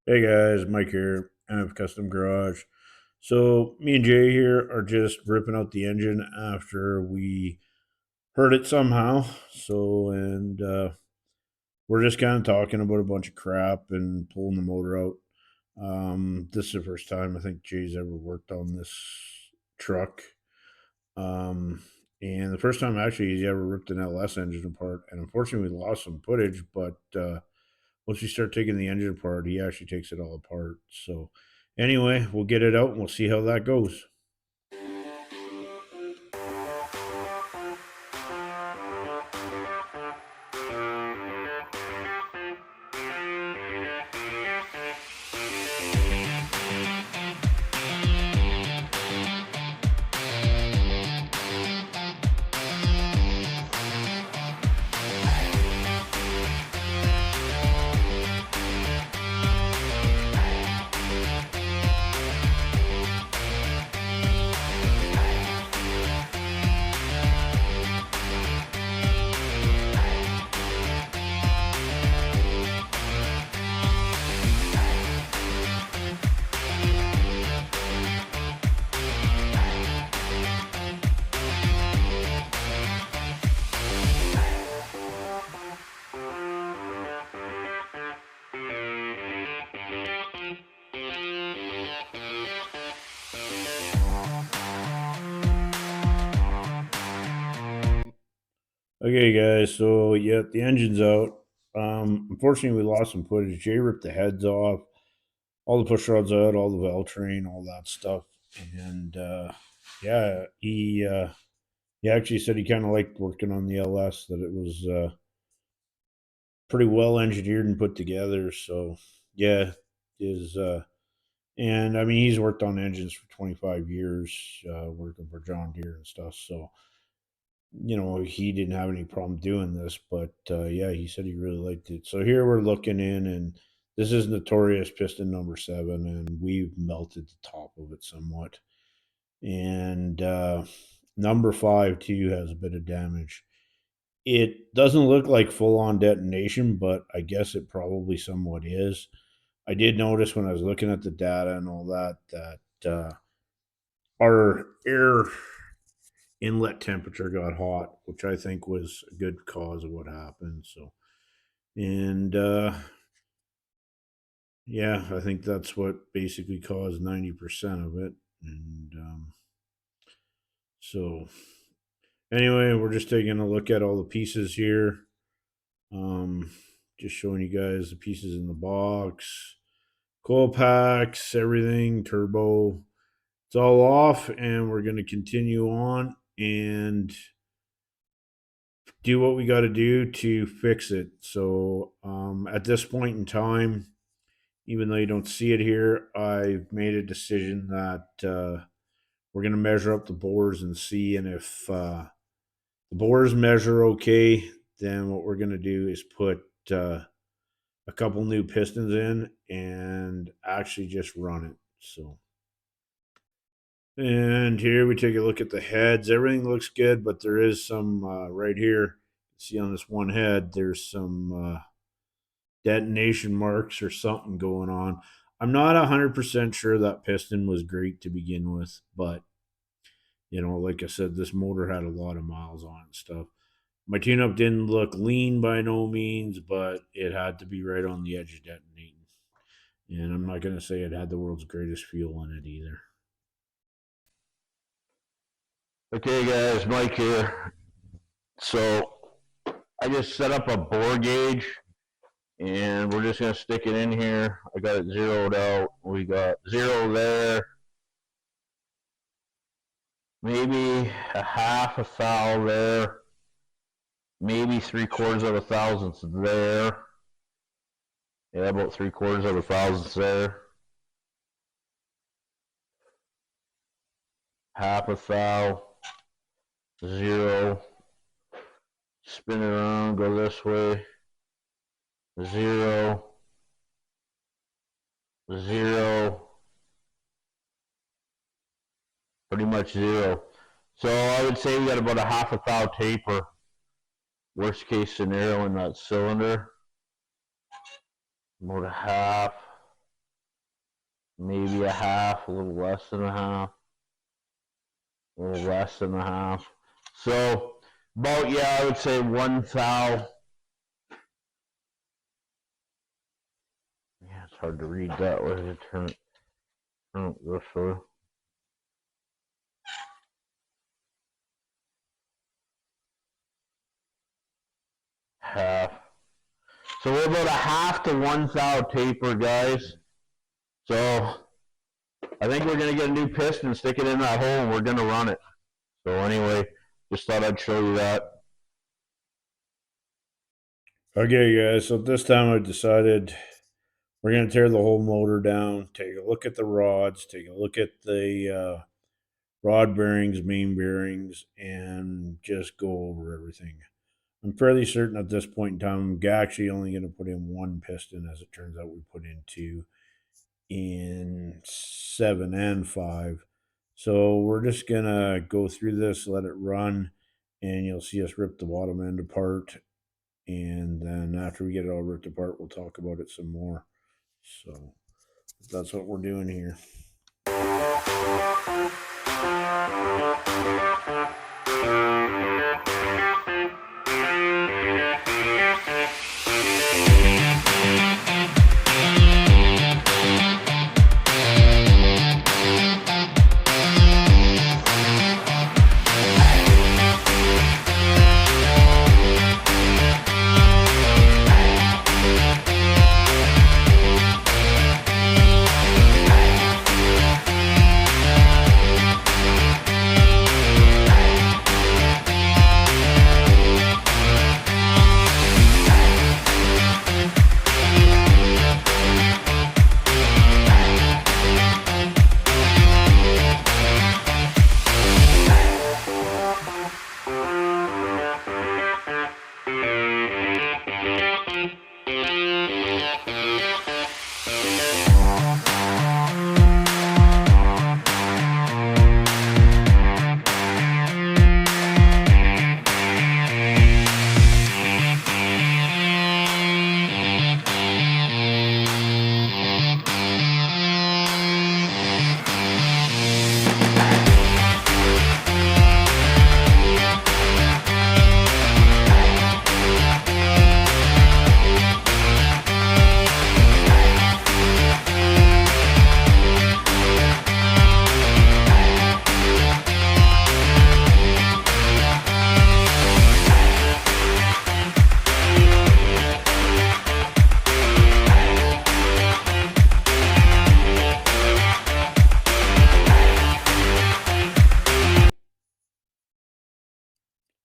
Hey guys, Mike here, MF Custom Garage. So me and Jay here are just ripping out the engine after we heard it somehow. And we're just kind of talking about a bunch of crap and pulling the motor out. This is the first time I think Jay's ever worked on this truck. Um, and the first time actually he's ever ripped an LS engine apart. And unfortunately, we lost some footage, but once we start taking the engine apart, he actually takes it all apart. So, anyway, we'll get it out and we'll see how that goes. Okay, guys. So, yeah, the engine's out. Unfortunately, we lost some footage. Jay ripped the heads off, all the push rods out, all the valve train, all that stuff. And yeah, he actually said he kind of liked working on the LS, that it was pretty well engineered and put together. So, yeah, is and I mean, he's worked on engines for 25 years, working for John Deere and stuff. So, he didn't have any problem doing this, but yeah, he said he really liked it. So here we're looking in, and this is notorious piston number 7, and we've melted the top of it somewhat. And number 5 too has a bit of damage. It doesn't look like full on detonation, but I guess it probably somewhat is. I did notice when I was looking at the data and all that our air inlet temperature got hot, which I think was a good cause of what happened. So, and yeah, I think that's what basically caused 90% of it. And so, anyway, we're just taking a look at all the pieces here. Um, just showing you guys the pieces in the box, coil packs, everything, turbo. It's all off, and we're going to continue on and do what we got to do to fix it. So at this point in time, even though you don't see it here, I've made a decision that we're going to measure up the bores and see. And if the bores measure okay, then what we're going to do is put a couple new pistons in and actually just run it. So, and here we take a look at the heads. Everything looks good, but there is some right here. See on this one head, there's some detonation marks or something going on. I'm not 100% sure that piston was great to begin with, but like I said, this motor had a lot of miles on it and stuff. My tune-up didn't look lean by no means, but it had to be right on the edge of detonating. And I'm not going to say it had the world's greatest fuel in it either. Okay, guys, Mike here. So I just set up a bore gauge, and we're just gonna stick it in here. I got it zeroed out. We got 0 there, maybe a half a thou there, maybe 3/4 of a thousandth there. Yeah, about 3/4 of a thousandth there. Half a thou, 0. Spin it around, go this way. 0, 0, pretty much 0. So I would say we got about a half a thou taper, worst case scenario in that cylinder. About a half. maybe a half, a little less than a half, a little less than a half. So about, yeah, I would say 1 thou. Yeah, it's hard to read that way. Turn it this way. Half. So we're about a half to 1 thou taper, guys. So I think we're gonna get a new piston, stick it in that hole, and we're gonna run it. So anyway, just thought I'd show you that. Okay, guys. So this time I decided we're going to tear the whole motor down, take a look at the rods, take a look at the rod bearings, main bearings, and just go over everything. I'm fairly certain at this point in time, I'm actually only going to put in one piston. As it turns out, we put in two in 7 and 5. So we're just going to go through this, let it run, and you'll see us rip the bottom end apart. And then after we get it all ripped apart, we'll talk about it some more. So that's what we're doing here.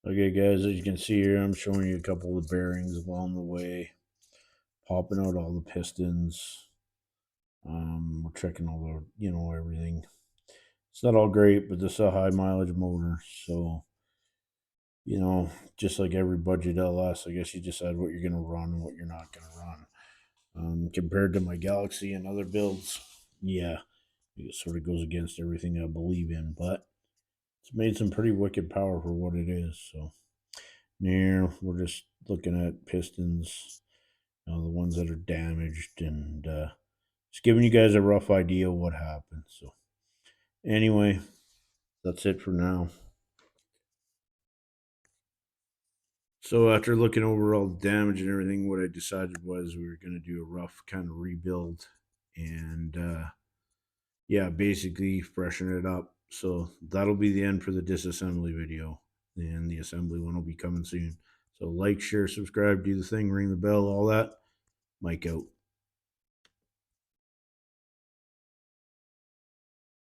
Okay, guys, as you can see here, I'm showing you a couple of bearings along the way, popping out all the pistons. We're checking all the, everything. It's not all great, but this is a high mileage motor, so just like every budget LS, I guess you decide what you're gonna run and what you're not gonna run. Compared to my Galaxy and other builds, yeah, it sort of goes against everything I believe in, but it's made some pretty wicked power for what it is. So now we're just looking at pistons, the ones that are damaged, and just giving you guys a rough idea of what happened. So anyway, that's it for now. So after looking over all the damage and everything, what I decided was we were going to do a rough kind of rebuild and yeah, basically freshen it up. So that'll be the end for the disassembly video, and the assembly one will be coming soon. So like, share, subscribe, do the thing, ring the bell, all that. Mike out.